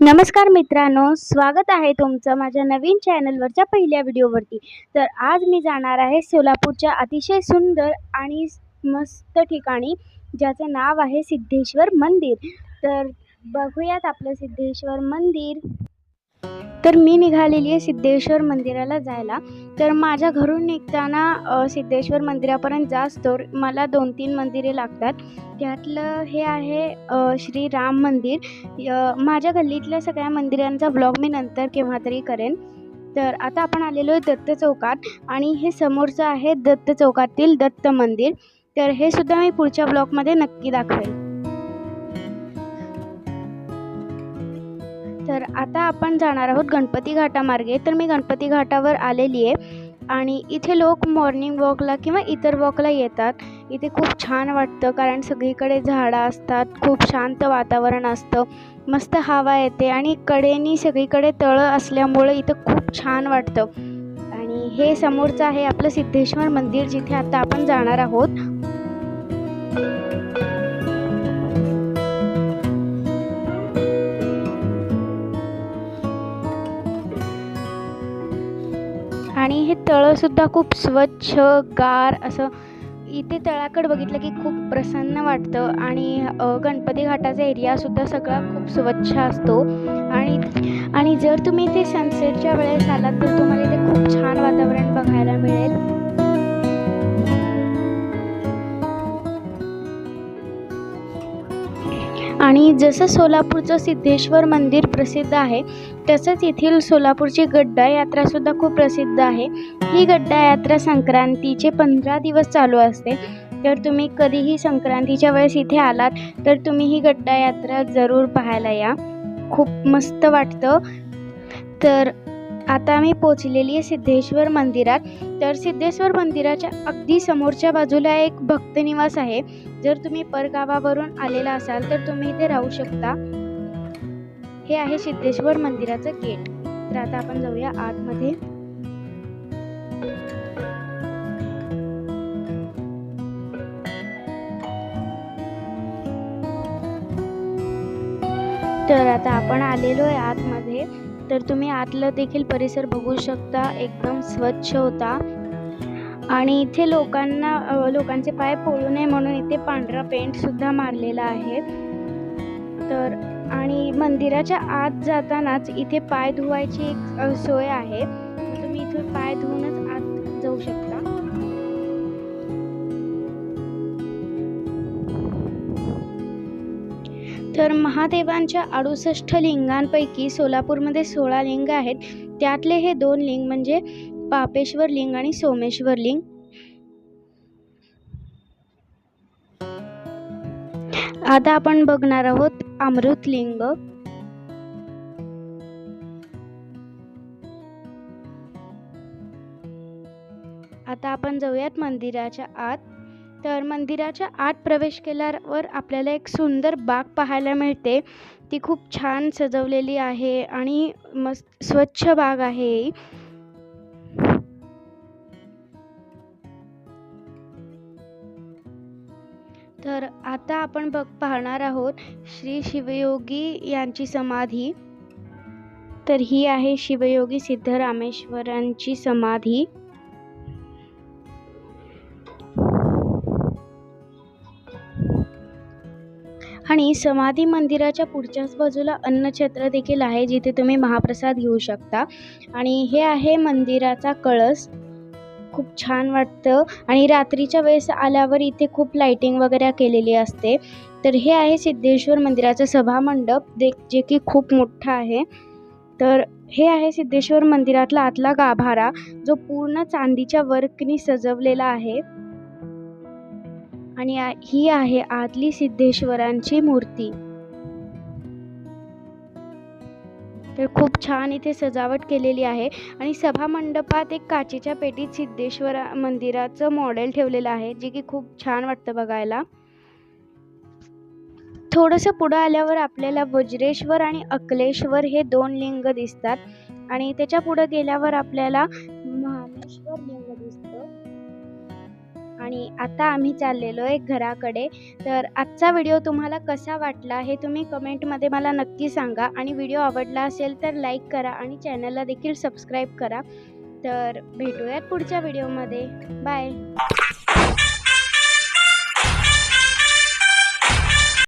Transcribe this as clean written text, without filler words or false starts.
नमस्कार मित्रांनो, स्वागत आहे तुमचं माझ्या नवीन चॅनलवरच्या पहिल्या व्हिडिओवरती। तर आज मी जाणार आहे सोलापूरच्या अतिशय सुंदर आणि मस्त ठिकाणी, ज्याचे नाव आहे सिद्धेश्वर मंदिर। तर बघूयात आपलं सिद्धेश्वर मंदिर। तर मी निघालेली आहे सिद्धेश्वर मंदिराला जायला। तर माझ्या घरून निघताना सिद्धेश्वर मंदिरापर्यंत जास्तोर मला 2-3 मंदिरे लागतात। त्यातलं हे आहे श्री राम मंदिर। माझ्या गल्लीतल्या सगळ्या मंदिरांचा ब्लॉग मी नंतर केव्हा तरी करेन। तर आता आपण आलेलो आहे दत्त चौकात आणि हे समोरचं आहे दत्त चौकातील दत्त मंदिर। तर हे सुद्धा मी पुढच्या ब्लॉगमध्ये नक्की दाखवेन। तर आता आपण जाणार आहोत गणपती घाटामार्गे। तर मी गणपती घाटावर आलेली आहे आणि इथे लोक मॉर्निंग वॉकला किंवा इतर वॉकला येतात। इथे खूप छान वाटतं, कारण सगळीकडे झाडं असतात, खूप शांत वातावरण असतं, मस्त हवा येते आणि कडेनी सगळीकडे तळं असल्यामुळे इथं खूप छान वाटतं। आणि हे समोरचं आहे आपलं सिद्धेश्वर मंदिर, जिथे आता आपण जाणार आहोत। आणि हे तळंसुद्धा खूप स्वच्छ गार असं, इथे तळाकडे बघितलं की खूप प्रसन्न वाटतं। आणि गणपती घाटाचा एरियासुद्धा सगळा खूप स्वच्छ असतो। आणि जर तुम्ही इथे सनसेटच्या वेळेस आलात तर तुम्हाला इथे खूप छान वातावरण बघायला मिळेल। आणि जसं सोलापूरचं सिद्धेश्वर मंदिर प्रसिद्ध आहे, तसंच येथील सोलापूरची गड्डा यात्रासुद्धा खूप प्रसिद्ध आहे। ही गड्डा यात्रा संक्रांतीचे 15 दिवस चालू असते। तर तुम्ही कधीही संक्रांतीच्या वेळेस इथे आलात तर तुम्ही ही गड्डा यात्रा जरूर पाहायला या, खूप मस्त वाटतं। तर आता मी पोचलेली आहे सिद्धेश्वर मंदिरात। तर सिद्धेश्वर मंदिराच्या अगदी समोरच्या बाजूला एक भक्तनिवास आहे। जर तुम्ही परगावावरून आलेला असाल तर तुम्ही इथे राहू शकता। हे आहे सिद्धेश्वर मंदिराचं गेट। तर आता आपण जाऊया आतमध्ये। तर आता आपण आलेलो आहे आतमध्ये। तर तुम्ही आतलं देखील परिसर बघू शकता, एकदम स्वच्छ होता। आणि इथे लोकांचे पाय पडू नये म्हणून इथे पांढरा पेंटसुद्धा मारलेला आहे। तर आणि मंदिराच्या आत जातानाच इथे पाय धुवायची एक सोय आहे। तुम्ही इथून पाय धुवूनच आत जाऊ शकता। तर महादेवांच्या 68 लिंगांपैकी सोलापूरमध्ये 16 लिंग आहेत। त्यातले हे 2 लिंग म्हणजे पापेश्वर लिंग आणि सोमेश्वर लिंग। आता आपण बघणार आहोत अमृतलिंग। आता आपण जाऊयात मंदिराच्या आत। तर मंदिराच्या आत प्रवेश केल्यावर आपल्याला एक सुंदर बाग पाहायला मिळते। ती खूप छान सजवलेली आहे आणि मस्त स्वच्छ बाग आहे। तर आता आपण पाहणार आहोत श्री शिवयोगी यांची समाधी। तर ही आहे शिवयोगी सिद्धरामेश्वरांची समाधी। आणि समाधी मंदिराच्या पुढच्याच बाजूला अन्नछत्र देखील आहे, जिथे तुम्ही महाप्रसाद घेऊ शकता। आणि हे आहे मंदिराचा कळस, खूप छान वाटतं। आणि रात्रीच्या वेळेस आल्यावर इथे खूप लाइटिंग वगैरे केलेली असते। तर हे आहे सिद्धेश्वर मंदिराचं सभामंडप, जे की खूप मोठा आहे। तर हे आहे सिद्धेश्वर मंदिरातला आतला गाभारा, जो पूर्ण चांदीच्या वर्कनी सजवलेला आहे। आणि ही आहे आतली सिद्धेश्वरांची मूर्ती। तर खूप छान इथे सजावट केलेली आहे। आणि सभा मंडपात एक काचेच्या पेटीत सिद्धेश्वर मंदिराचं मॉडेल ठेवलेलं आहे, जे की खूप छान वाटतं बघायला। थोडंसं पुढं आल्यावर आपल्याला वज्रेश्वर आणि अकलेश्वर हे 2 लिंग दिसतात। आणि त्याच्या पुढं गेल्यावर आपल्याला महामेश्वर लिंग दिसतं। आणि आता आम्ही चाललेलो आहे घराकडे. तर आजचा व्हिडिओ तुम्हाला कसा वाटला हे तुम्ही कमेंटमध्ये मला नक्की सांगा आणि व्हिडिओ आवडला असेल तर लाईक करा आणि चॅनलला देखील सबस्क्राईब करा. तर भेटूयात पुढच्या व्हिडिओमध्ये. बाय.